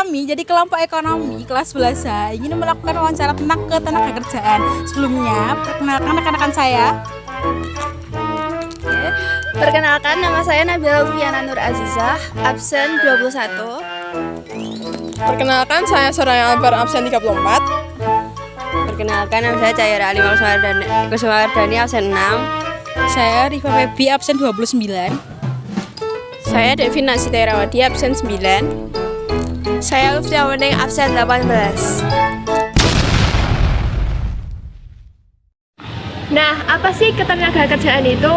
kami jadi kelompok ekonomi kelas 11 ingin melakukan wawancara tentang ketenagakerjaan. Sebelumnya, perkenalkan rekan-rekan saya. Perkenalkan, nama saya Nabila Wiana Nur Azizah, absen 21. Perkenalkan, saya Soraya Albar, absen 34. Perkenalkan, nama saya Cahaya Ali Kusumawardani, absen 6. Saya Rifa Febi, absen 29. Saya Devina Siterawati, absen 9. Saya Lufia Wening, absen 18. Nah, apa sih ketenagakerjaan itu?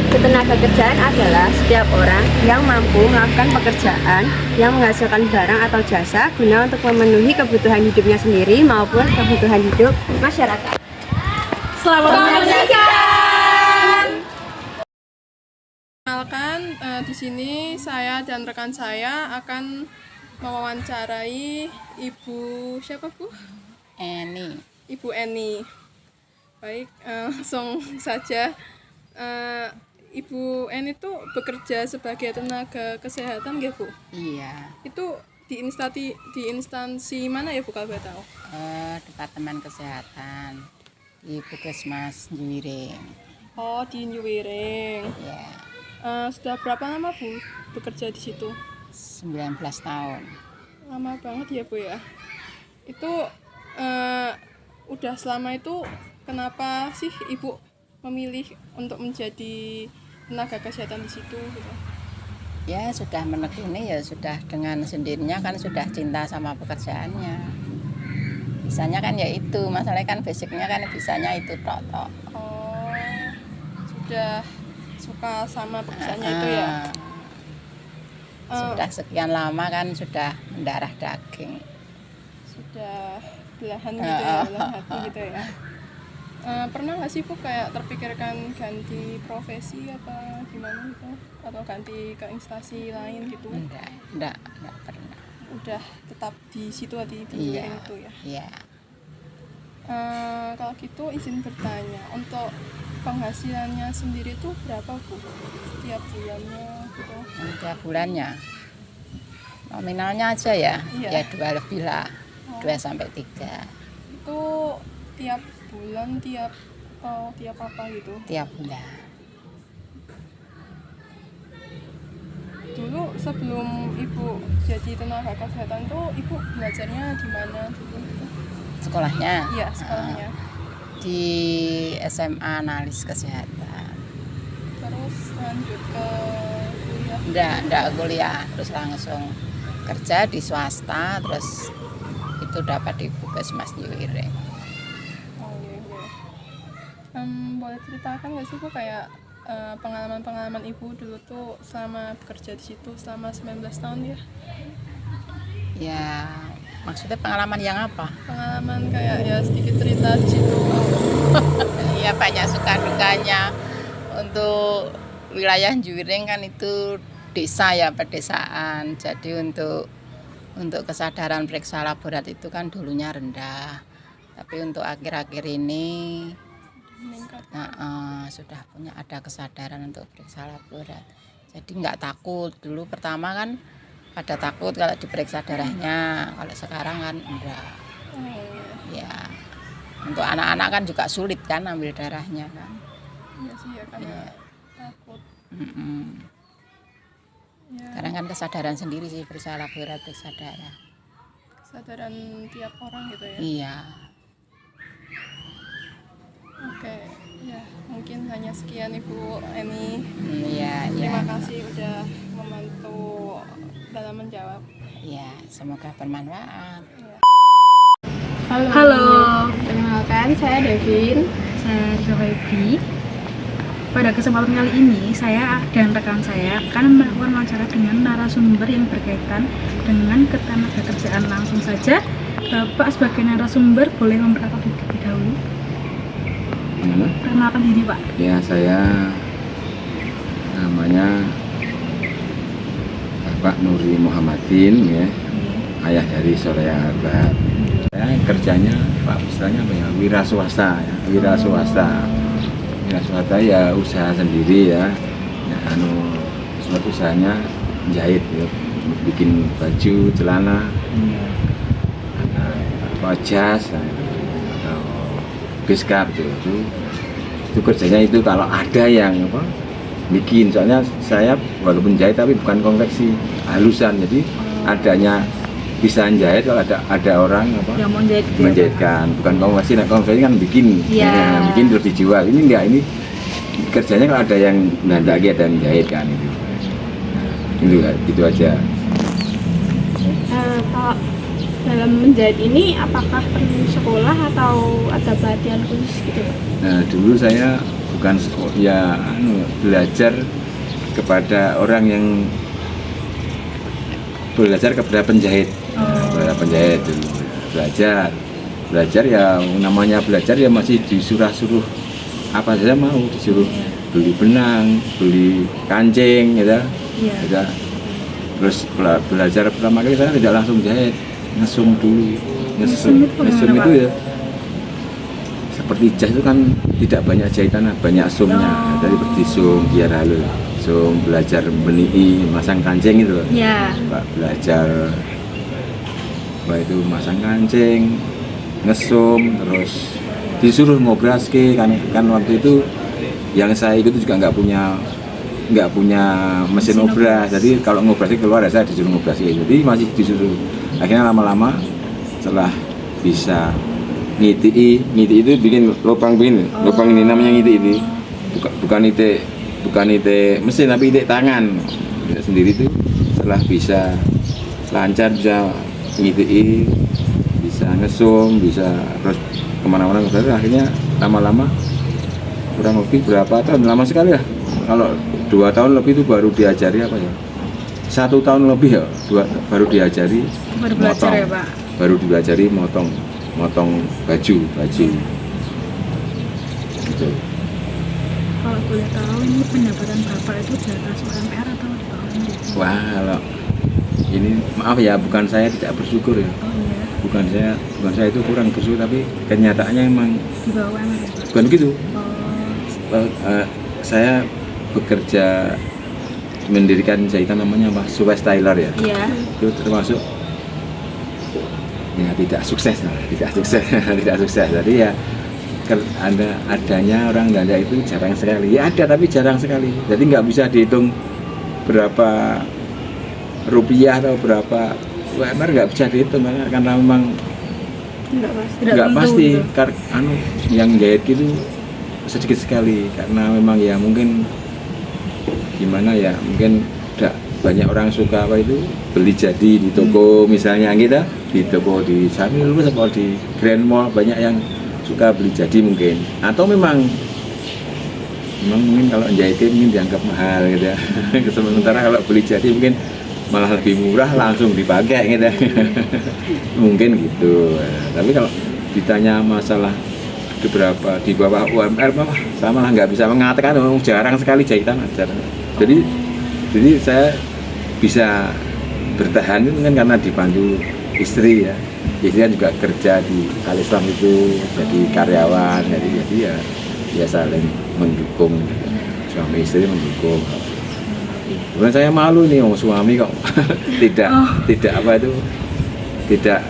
Ketenagakerjaan adalah setiap orang yang mampu melakukan pekerjaan yang menghasilkan barang atau jasa guna untuk memenuhi kebutuhan hidupnya sendiri maupun kebutuhan hidup masyarakat. Selamat menyaksikan. Perkenalkan, di sini saya dan rekan saya akan mewawancarai Ibu siapa Bu? Ibu Eni. Baik, langsung saja. Ibu Eni itu bekerja sebagai tenaga kesehatan, ya Bu? Iya. Itu di instansi mana ya Bu, kalau boleh tahu? Departemen Kesehatan di Puskesmas Nyiwiring. Oh, di Nyiwiring. Ya, Sudah berapa lama Bu bekerja di situ? 19 tahun. Lama banget ya Bu ya. Itu udah selama itu kenapa sih Ibu memilih untuk menjadi tenaga kesehatan di situ gitu? Ya, sudah menekuni, ya sudah dengan sendirinya kan sudah cinta sama pekerjaannya. Bisanya kan ya itu, masalahnya kan basicnya kan bisanya itu tok. Oh, sudah suka sama pekerjaannya itu ya? Sudah sekian lama kan sudah mendarah daging. Sudah belahan gitu ya, belahan hati gitu ya. Pernah nggak sih Bu kayak terpikirkan ganti profesi apa gimana gitu, atau ganti ke instansi lain gitu? Enggak pernah. Udah tetap di situ di Iya, itu ya? iya. Kalau gitu izin bertanya, untuk penghasilannya sendiri tuh berapa Bu setiap bulannya gitu? Setiap bulannya nominalnya aja ya, Iya. ya 2 lebih lah, 2 sampai 3 Itu tiap bulan, tiap apa gitu? tiap bulan. Dulu sebelum Ibu jadi tenaga kesehatan tuh Ibu belajarnya di mana dulu? Sekolahnya? Iya, sekolahnya. Di SMA Analis Kesehatan. Terus lanjut ke kuliah? Enggak kuliah, terus langsung kerja di swasta, terus itu dapat di Puskesmas Nyiwiring. Oh iya. Boleh ceritakan nggak sih Bu kayak pengalaman Ibu dulu tuh selama bekerja di situ selama 19 tahun ya? Ya, maksudnya pengalaman yang apa? Pengalaman kayak ya sedikit cerita di situ. Iya, banyak suka dukanya. Untuk wilayah Nyiwiring kan itu desa ya, pedesaan. Jadi untuk kesadaran periksa laborat itu kan dulunya rendah. Tapi untuk akhir-akhir ini sudah ada kesadaran untuk periksa laborat. Jadi nggak takut. Dulu pertama kan pada takut kalau diperiksa darahnya, kalau sekarang kan enggak. Ya, untuk anak-anak kan juga sulit kan ambil darahnya kan. Iya sih ya, karena takut. Ya, Sekarang kan kesadaran sendiri sih periksa laborat, periksa darah. kesadaran tiap orang gitu ya. Iya. Oke, ya mungkin hanya sekian Ibu Eni. Iya. Terima kasih udah membantu dalam menjawab. Iya, semoga bermanfaat. Halo. Perkenalkan, saya Devin. Saya Rifa Febi. Pada kesempatan kali ini, saya dan rekan saya akan melakukan wawancara dengan narasumber yang berkaitan dengan ketenagakerjaan. Langsung saja, Bapak sebagai narasumber boleh memperkenalkan diri terlebih dahulu. Perkenalkan diri Pak. Ya, saya namanya Bapak Nuri Muhammadin, ya, ayah dari Soraya Albar. Saya kerjanya Pak istilahnya apa ya, wira swasta ya, wira swasta ya, usaha sendiri ya, suatu usahanya jahit ya. Bikin baju, celana, atau jas, atau beskap itu kerjanya itu kalau ada yang apa bikin, soalnya saya walaupun jahit tapi bukan konveksi, halusan, jadi adanya bisa jahit kalau ada orang apa Yang mau jahit gitu ya, Pak? menjahitkan, bukan konveksi. Nah konveksi kan bikin, Iya. ya, bikin terus dijual. Ini enggak, ini kerjanya kalau ada yang nandaki, ada yang jahit kan itu. Itu gitu aja. Kalau dalam menjahit ini apakah perlu sekolah atau ada pelatihan khusus gitu Pak? Nah dulu saya bukan ya belajar kepada orang yang belajar kepada penjahit. Kepada penjahit dulu belajar ya, namanya belajar ya masih disuruh apa saja mau, disuruh beli benang, beli kancing gitu. Iya. Terus belajar pertama kali saya tidak langsung jahit, ngesum dulu. Ngesum itu Ngesum bagaimana, itu Pak? ya seperti jas itu kan tidak banyak jahitan, banyak sumnya. Dari disum biar halus. Sum belajar benii, masang kancing itu. Iya. Pak belajar itu masang kancing, ngesum, terus disuruh ngobraske kan waktu itu yang saya ikut juga nggak punya mesin obras, jadi kalau ngobrasi keluar ya saya disuruh ngobrasi, jadi masih disuruh. Akhirnya lama-lama setelah bisa ngiti itu bikin lubang begini, lubang ini namanya ngiti ini, bukan ite mesin tapi ite tangan sendiri itu. Setelah bisa lancar, bisa ngiti, bisa ngesum, bisa terus kemana-mana, akhirnya lama-lama kurang lebih berapa tahun, lama sekali lah. Kalau 2 tahun lebih itu baru diajari apa ya? 1 tahun lebih ya, baru diajari Baru belajar motong. ya, Pak? Baru diajari motong baju. Gitu. Kalau boleh tahu ini pendapatan Bapak itu di atas UMR atau di bawah ini? Wah, kalau ini maaf ya, bukan saya tidak bersyukur ya. Oh iya, Bukan saya itu kurang bersyukur, tapi kenyataannya emang di bawah UMR ya, Pak? bukan begitu. Oh, Saya bekerja mendirikan jahitan namanya apa? Suez Tailor ya. iya. Itu termasuk ya tidak sukses. Tidak sukses. Jadi ya adanya orang ganda itu jarang sekali. Ya ada tapi jarang sekali. Jadi nggak bisa dihitung berapa rupiah atau berapa UMR, nggak bisa dihitung karena memang Enggak pasti. Tidak nggak tentu pasti. gitu. Yang jahit gitu sedikit sekali, karena memang ya mungkin gimana ya, mungkin tidak banyak orang suka apa itu beli jadi di toko misalnya gitu, di toko di Samil atau di Grand Mall, banyak yang suka beli jadi mungkin, atau memang mungkin kalau jahitnya mungkin dianggap mahal gitu ya. Sementara kalau beli jadi mungkin malah lebih murah, langsung dipakai gitu. Mungkin gitu. Tapi kalau ditanya masalah berapa di bawah UMR mah sama lah, nggak bisa mengatakan, jarang sekali jahitan jarang. Jadi saya bisa bertahan itu kan karena dibantu istri ya. Istri kan juga kerja di Al-Islam itu jadi karyawan, jadi ya saling mendukung, suami istri mendukung. Bukan saya malu nih, suami kok tidak apa itu, tidak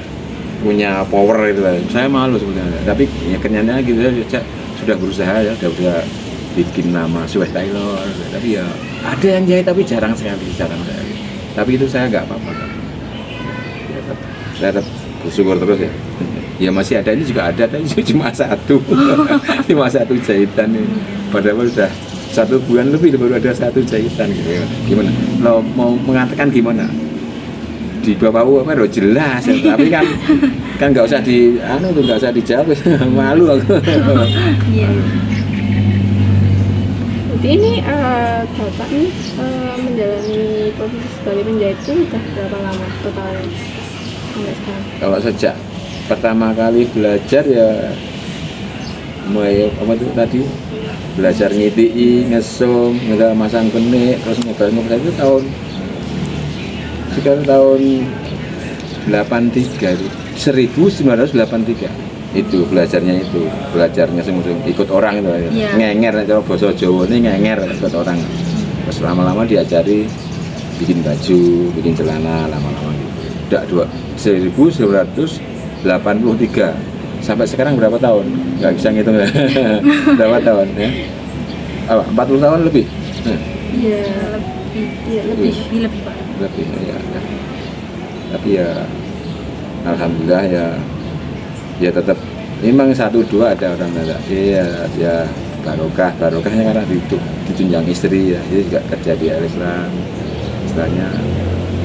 punya power itu, saya malu sebenarnya. Tapi ya kenyataannya gitu, saya sudah berusaha ya, sudah bikin nama Suez Tailor. Tapi ya ada yang jahit tapi jarang sekali. Tapi itu saya nggak apa-apa. Saya tetap bersyukur terus ya. Ya masih ada, ini juga ada, tapi cuma satu. Cuma satu jahitan nih. Padahal sudah 1 bulan lebih baru ada 1 jahitan gitu. Gimana? Lo mau mengatakan gimana? Di bawah UMR jelas ya, tapi kan nggak usah nggak usah dijawab. Malu aku. Iya. Jadi ini Bapak nih menjalani profesi sebagai penjahit itu sudah berapa lama totalnya sampai sekarang? Kalau sejak pertama kali belajar ya mulai apa tuh tadi, belajar ngiti, ngesum, masang benik, terus ngobrol itu sekitar tahun 83 itu, 1983 itu belajar ngesum, ikut orang itu ya. Iya. Ngenger, kalau bahasa Jawa ini ngenger ikut orang. Terus lama-lama diajari bikin baju, bikin celana lama-lama gitu. Udah 1983 sampai sekarang berapa tahun? Nggak bisa ngitung ya. Berapa tahun ya? Apa, 40 tahun lebih? Iya, lebih Pak. Lebih ya. Tapi ya alhamdulillah ya tetap memang 1-2 ada orang ada ya barokahnya karena ditunjang istri ya, dia juga kerja di Islam istilahnya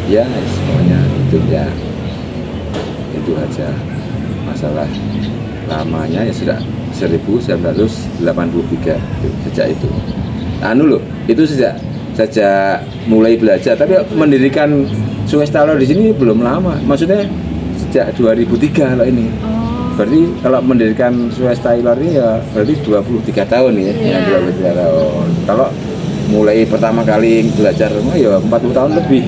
ya semuanya itu aja. Masalah lamanya ya sudah 1983 sejak itu loh, itu sejak mulai belajar, tapi mendirikan Sungai Stalor di sini belum lama, maksudnya sejak 2003 kalau ini. Berarti kalau mendirikan Sungai Stalor ini ya berarti 23 tahun ya. Ya 23 tahun. Kalau mulai pertama kali belajar rumah ya 40 tahun lebih.